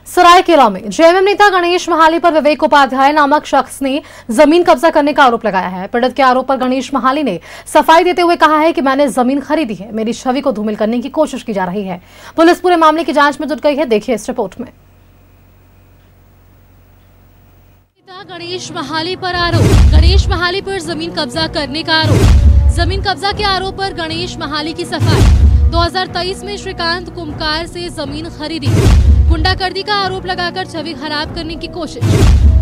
सरायकेला में जेएमएम नेता गणेश महाली पर विवेक उपाध्याय नामक शख्स ने जमीन कब्जा करने का आरोप लगाया है। पीड़ित के आरोप पर गणेश महाली ने सफाई देते हुए कहा है कि मैंने जमीन खरीदी है, मेरी छवि को धूमिल करने की कोशिश की जा रही है। पुलिस पूरे मामले की जांच में जुट गई है। देखिए इस रिपोर्ट में। गणेश महाली पर आरोप। गणेश महाली पर जमीन कब्जा करने का आरोप। जमीन कब्जा के आरोप पर गणेश महाली की सफाई। 2023 में श्रीकांत कुम्भकार से जमीन खरीदी। गुंडागर्दी का आरोप लगाकर छवि खराब करने की कोशिश।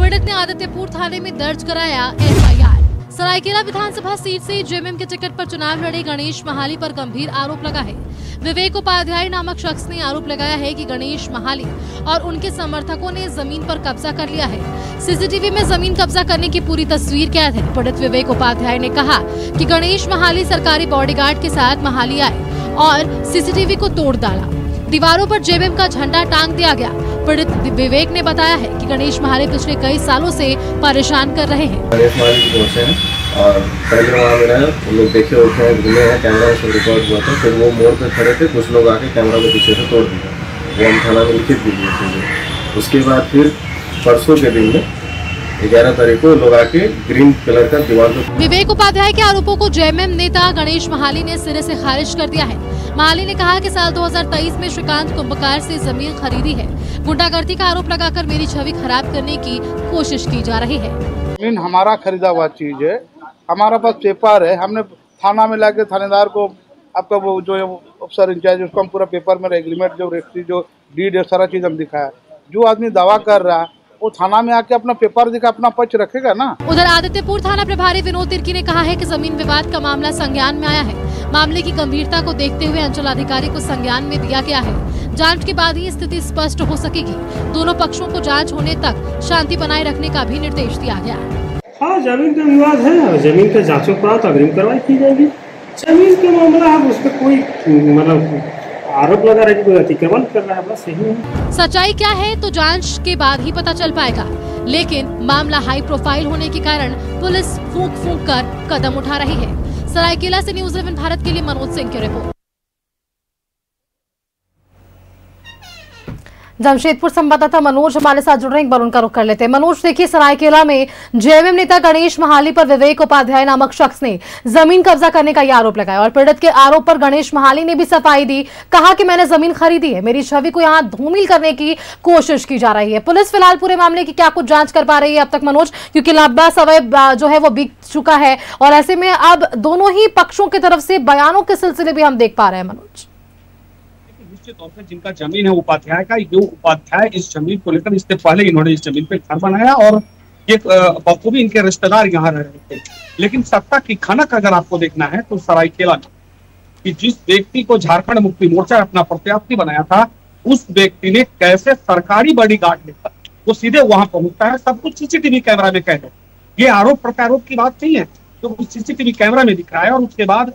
पीड़ित ने आदित्यपुर थाने में दर्ज कराया एफआईआर। सरायकेला विधानसभा सीट से जेएमएम के टिकट पर चुनाव लड़े गणेश महाली पर गंभीर आरोप लगा है। विवेक उपाध्याय नामक शख्स ने आरोप लगाया है कि गणेश महाली और उनके समर्थकों ने जमीन पर कब्जा कर लिया है। सीसीटीवी में जमीन कब्जा करने की पूरी तस्वीर कैद है। पीड़ित विवेक उपाध्याय ने कहा कि गणेश महाली सरकारी बॉडीगार्ड के साथ महाली आए और सीसीटीवी को तोड़ डाला। दीवारों पर जेएमएम का झंडा टांग दिया गया। पीड़ित विवेक ने बताया है कि गणेश महाली पिछले कई सालों से परेशान कर रहे हैं। गणेश महाली की दोस्त है और पहले वहाँ मेरा लोग देखे उठे हैं, घूमे हैं, कैमरा से रिकॉर्ड हुआ था। फिर वो मोड़ पे खड़े थे, कुछ लोग आके कैमरा को पीछे से तोड़ दिया। वो हम थाना में लिखित भी दिए। उसके बाद फिर परसों के दिन में 11 तारीख को लोग आके ग्रीन कलर का दीवार पे। विवेक उपाध्याय के आरोपों को जेएमएम नेता गणेश महाली ने सिरे से खारिज कर दिया है। महाली ने कहा कि साल 2023 में श्रीकांत कुम्भकार से जमीन खरीदी है। गुंडागर्दी का आरोप लगाकर मेरी छवि खराब करने की कोशिश की जा रही है। जमीन हमारा खरीदा हुआ चीज है, हमारा पास पेपर है। हमने थाना में लाके थानेदार को, आपका वो जो अफसर इंचार्ज, उसको हम पूरा पेपर में एग्रीमेंट, जो रजिस्ट्री, जो डीड है, सारा चीज हम दिखाया। जो आदमी दावा कर रहा है वो थाना में आके अपना पेपर दिखा, अपना पक्ष रखेगा ना। उधर आदित्यपुर थाना प्रभारी विनोद तिर्की ने कहा है कि जमीन विवाद का मामला संज्ञान में आया है। मामले की गंभीरता को देखते हुए अंचल अधिकारी को संज्ञान में दिया गया है। जांच के बाद ही स्थिति स्पष्ट हो सकेगी। दोनों पक्षों को जांच होने तक शांति बनाए रखने का भी निर्देश दिया गया। हाँ, जमीन का विवाद है और जमीन के जांचोपरांत अग्रिम कार्रवाई की जाएगी। जमीन का मामला है, उस पर कोई मतलब आरोप लगा रहा है कि कोई अतिक्रमण कर रहा है, बस यही है। सच्चाई क्या है तो जांच के बाद ही पता चल पाएगा, लेकिन मामला हाई प्रोफाइल होने के कारण पुलिस फूंक कर कदम उठा रही है। सरायकेला से न्यूज़ 11 भारत के लिए मनोज सिंह की रिपोर्ट। जमशेदपुर संवाददाता मनोज हमारे साथ जुड़ रहे हैं, एक बार उनका रुख कर लेते हैं। मनोज, देखिए सरायकेला में जेएमएम नेता गणेश महाली पर विवेक उपाध्याय नामक शख्स ने जमीन कब्जा करने का यह आरोप लगाया और पीड़ित के आरोप पर गणेश महाली ने भी सफाई दी। कहा कि मैंने जमीन खरीदी है, मेरी छवि को यहाँ धूमिल करने की कोशिश की जा रही है। पुलिस फिलहाल पूरे मामले की क्या कुछ जांच कर पा रही है अब तक मनोज, क्योंकि लंबा समय जो है वो बीत चुका है और ऐसे में अब दोनों ही पक्षों की तरफ से बयानों के सिलसिले भी हम देख पा रहे हैं। मनोज, तौर पे जिनका जमीन है उपाध्याय का, ये उपाध्याय इस जमीन को लेकर इससे पहले इन्होंने इस जमीन पे घर बनाया और ये बखूबी इनके रिश्तेदार यहाँ रह रहे थे। लेकिन सत्ता की खनक अगर आपको देखना है तो सरायकेला में कि जिस व्यक्ति को झारखंड मुक्ति मोर्चा अपना प्रत्याशी बनाया था, उस व्यक्ति ने कैसे सरकारी बॉडीगार्ड लेकर वो सीधे वहां पहुंचता है। सब कुछ सीसीटीवी कैमरा में कैद है। ये आरोप प्रत्यारोप की बात नहीं है, तो सीसीटीवी कैमरा में दिख रहा है। और उसके बाद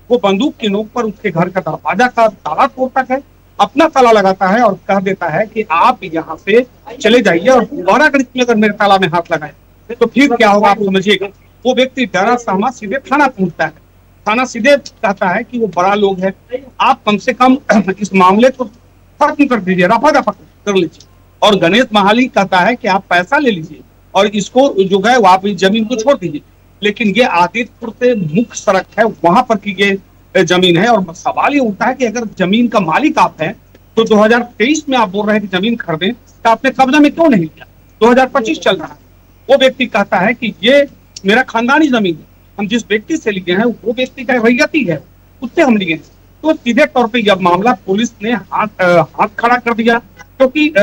वो बंदूक की नोक पर उसके घर का दरवाजा का ताला तोड़ता है, अपना ताला लगाता है और कह देता है कि आप यहाँ से चले जाइए और दोबारा अगर मेरे ताला में हाथ लगाए तो फिर क्या होगा आप समझिएगा। वो व्यक्ति डरा सहमा सीधे थाना पहुंचता है। थाना सीधे कहता है कि वो बड़ा लोग है, आप कम से कम इस मामले को खत्म कर दीजिए, रफा दफा कर लीजिए। और गणेश महाली कहता है कि आप पैसा ले लीजिए और इसको जो है वो आप इस जमीन को छोड़ दीजिए। लेकिन ये आदित्यपुर से मुख्य सड़क है, वहां पर की ये जमीन है। और सवाल ये उठता है कि अगर जमीन का मालिक आप हैं तो 2023 में आप बोल रहे हैं कि जमीन खरीदें, तो आपने कब्जा में क्यों नहीं लिया? 2025 चल रहा है। वो व्यक्ति कहता है कि ये मेरा खानदानी जमीन है, हम जिस व्यक्ति से लिए हैं वो व्यक्ति का रैयती है, उससे हम लिए हैं। तो सीधे तौर पर यह मामला पुलिस ने हाथ खड़ा कर दिया, क्योंकि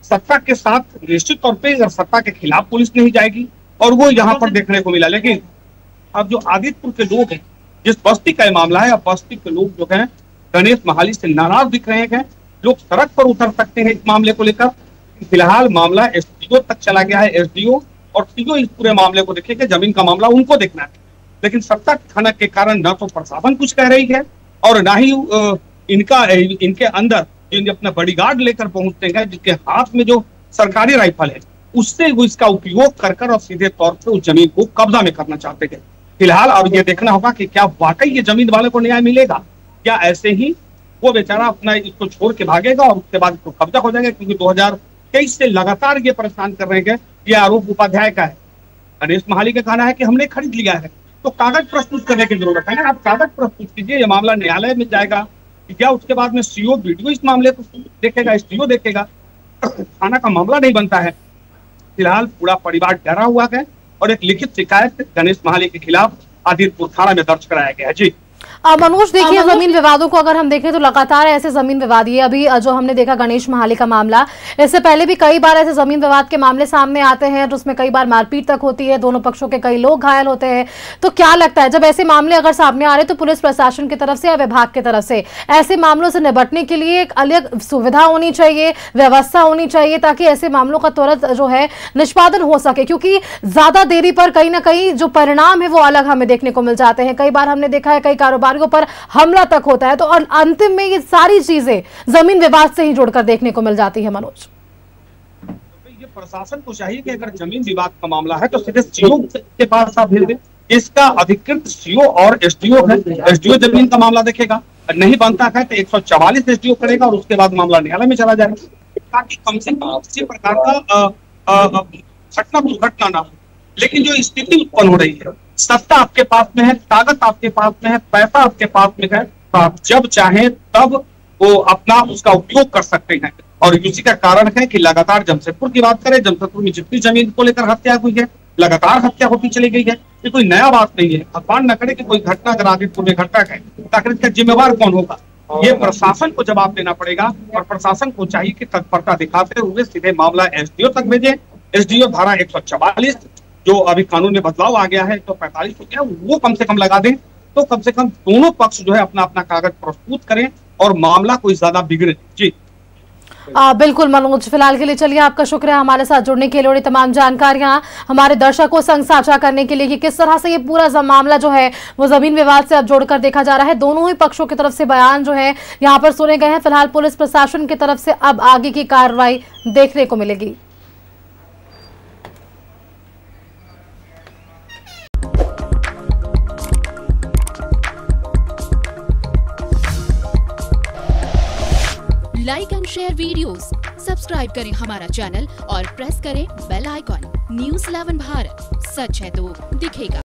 सत्ता के साथ निश्चित तौर पर सत्ता के खिलाफ पुलिस नहीं जाएगी और वो यहाँ पर देखने को मिला। लेकिन अब जो आदित्यपुर के लोग हैं, जिस बस्ती का मामला है, अब बस्ती के लोग जो हैं गणेश महाली से नाराज दिख रहे हैं। लोग सड़क पर उतर सकते हैं इस मामले को लेकर। फिलहाल मामला एसडीओ तक चला गया है। एसडीओ और सीओ इस पूरे मामले को देखेंगे, जमीन का मामला उनको देखना है। लेकिन सत्ता खनक के कारण न तो प्रशासन कुछ कह रही है और न ही इनके अंदर जो अपना बॉडीगार्ड लेकर पहुंचते हैं, जिसके हाथ में जो सरकारी राइफल है, उससे वो इसका उपयोग कर और सीधे तौर पर उस जमीन को कब्जा में करना चाहते हैं। फिलहाल अब ये देखना होगा कि क्या वाकई ये जमीन वाले को न्याय मिलेगा, क्या ऐसे ही वो बेचारा अपना इसको छोड़ के भागेगा और उसके बाद इसको कब्जा हो जाएगा। क्योंकि 2023 से लगातार ये परेशान कर रहे हैं। ये आरोप उपाध्याय का है। गणेश महाली का कहना है कि हमने खरीद लिया है, तो कागज प्रस्तुत करने की जरूरत है ना। आप कागज प्रस्तुत कीजिए, ये मामला न्यायालय में जाएगा या उसके बाद में सीओ वीडियो इस मामले को देखेगा, एसडीओ देखेगा। थाना का मामला नहीं बनता है। फिलहाल पूरा परिवार डरा हुआ है और एक लिखित शिकायत गणेश महाली के खिलाफ आदितपुर थाना में दर्ज कराया गया है। जी मनोज, देखिए जमीन विवादों को अगर हम देखें तो लगातार ऐसे जमीन विवाद, ये अभी जो हमने देखा गणेश महाली का मामला, इससे पहले भी कई बार ऐसे जमीन विवाद के मामले सामने आते हैं, तो उसमें कई बार मारपीट तक होती है, दोनों पक्षों के कई लोग घायल होते हैं। तो क्या लगता है, जब ऐसे मामले अगर सामने आ रहे तो पुलिस प्रशासन की तरफ से या विभाग की तरफ से ऐसे मामलों से निपटने के लिए एक अलग सुविधा होनी चाहिए, व्यवस्था होनी चाहिए, ताकि ऐसे मामलों का तुरंत जो है निष्पादन हो सके? क्योंकि ज्यादा देरी पर कहीं ना कहीं जो परिणाम है वो अलग हमें देखने को मिल जाते हैं। कई बार हमने देखा है कई कारोबारियों पर हमला तक होता है, तो अंतिम में ये सारी चीजें जमीन विवाद से ही जुड़कर देखने को मिल जाती है। मनोज, ये प्रशासन को चाहिए कि अगर जमीन विवाद का मामला है तो सीधे सीओ के पास आप भेज दें। इसका अधिकृत सीओ और एसडीओ है। एसडीओ जमीन का मामला देखेगा, नहीं बनता है तो 144 एसडीओ करेगा और उसके बाद मामला न्यायालय में चला जाएगा, ताकि कम से कम किसी प्रकार का घटना दुर्घटना ना हो। लेकिन जो स्थिति उत्पन्न हो रही है, सत्ता आपके पास में है, ताकत आपके पास में है, पैसा आपके पास में है, तो आप जब चाहें तब वो अपना उसका उपयोग कर सकते हैं। और इसी का कारण है कि लगातार जमशेदपुर की बात करें, जमशेदपुर में जितनी जमीन को लेकर हत्या हुई है, लगातार हत्या होती चली गई है। ये कोई नया बात नहीं है। भगवान न करे कि कोई घटना अगर आदितपुर में घटना है, ताकि इसका जिम्मेवार कौन होगा? ये प्रशासन को जवाब देना पड़ेगा और प्रशासन को चाहिए कि तत्परता दिखाते हुए सीधे मामला एसडीओ तक भेजे। एसडीओ धारा 144 जो अभी कानून में बदलाव आ गया है तो 45 हो गया, वो कम से कम लगा दें, तो कम से कम दोनों पक्ष जो है अपना अपना कागज प्रस्तुत करें और मामला कोई ज्यादा बिगड़े। जी बिल्कुल मनोज, फिलहाल के लिए चलिए आपका शुक्रिया हमारे साथ जुड़ने के लिए और तमाम जानकारियां हमारे दर्शकों संग साझा करने के लिए कि किस तरह से ये पूरा मामला जो है वो जमीन विवाद से अब जोड़कर देखा जा रहा है। दोनों ही पक्षों की तरफ से बयान जो है यहाँ पर सुने गए हैं। फिलहाल पुलिस प्रशासन की तरफ से अब आगे की कार्रवाई देखने को मिलेगी। Like and share videos, subscribe करें हमारा चैनल और प्रेस करें बेल आइकॉन। न्यूज़ 11 भारत, सच है तो दिखेगा।